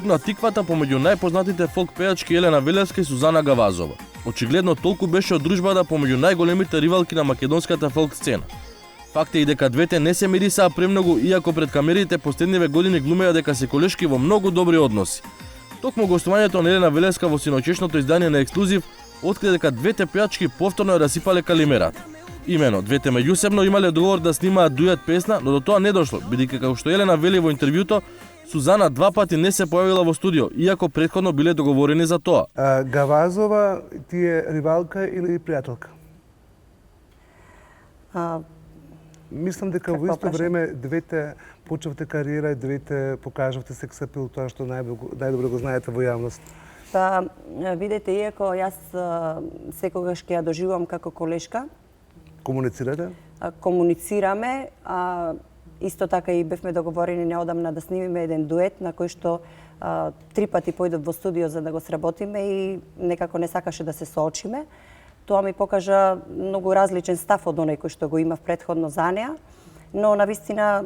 пукна тиквата помеѓу најпознатите фолк пејачки Елена Велевска и Сузана Гавазова. Очигледно толку беше од дружбата помеѓу најголемите ривалки на македонската фолк сцена. Факт е и дека двете не се мирисаа премногу, иако пред камерите последниве години глумеа дека се колешки во многу добри односи. Токму гостувањето на Елена Велевска во синочешното издание на Ексклузив открие дека двете пејачки повторно ја расипале калимерата. Имено, двете меѓусебно имале договор да снимаат дует песна, но до тоа не дошло, бидејќи како што Елена вели во интервјуто, Сузана два пати не се појавила во студио, иако претходно биле договорени за тоа. Гавазова ти е ривалка или пријателка? Мислам дека во исто време двете почнавте кариера и двете покажавте секс апил, тоа што најдобро го знаете во јавност. Па, видете, иако јас секогаш ќе ја доживувам како колешка. Комуницирате? Комуницираме, исто така и бевме договорени неодамна да снимиме еден дует на кој што 3 пати појдов во студио за да го сработиме и некако не сакаше да се соочиме. Тоа ми покажа многу различен став од оној кој што го имав претходно за неа, но навистина,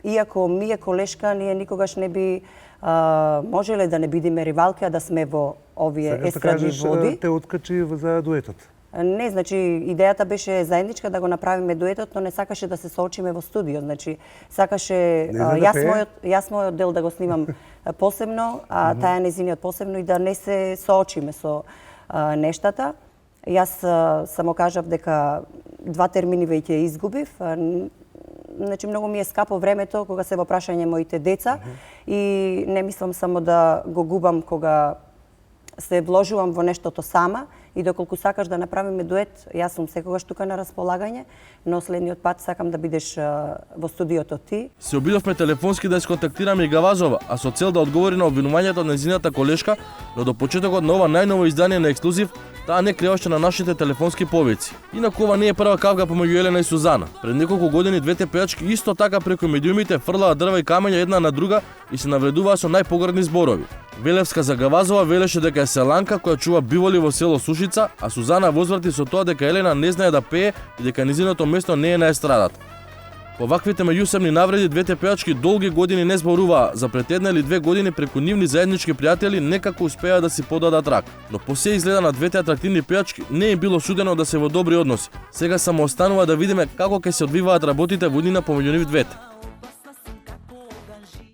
иако ми е колешка, ние никогаш не би можеле да не бидеме ривалки, а да сме во овие естрадни води. Те откачи за дуетот? Не, значи, идејата беше заедничка да го направиме дуетот, но не сакаше да се соочиме во студио. Значи, сакаше јас мојот дел да го снимам посебно, а таја незиниот посебно и да не се соочиме со нештата. Јас само кажав дека 2 термини веќе изгубив. Значи, многу ми е скапо времето кога се во прашање моите деца и не мислам само да го губам кога се вложувам во нештото сама и доколку сакаш да направиме дует, јас сум секогаш тука на располагање, но следниот пат сакам да бидеш во студиото ти. Се обидовме телефонски да сконтактираме и Гавазова, а со цел да одговори на обвинувањето на незината колешка, но до почетокот на ова најново издание на Ексклузив, таа не креаше на нашите телефонски повици. Инаку ова не е прва кавга помеѓу Елена и Сузана. Пред неколку години двете пејачки исто така преку медиумите фрлаа дрва и камења една на друга и се навредуваа со најпогрдни зборови. Велевска за Гавазова велеше дека е селанка која чува биволи во село Сушица, а Сузана возврати со тоа дека Елена не знае да пее и дека низиното место не е на естрадата. По ваквите меѓусебни навреди двете пејачки долги години не зборуваа, за пред 1 или 2 години преку нивни заеднички пријатели некако успеа да си подадат рак. Но по се изгледа на двете атрактивни пејачки не е било судено да се во добри односи. Сега само останува да видиме како ќе се одвиваат работите во иднина помеѓу нив двете.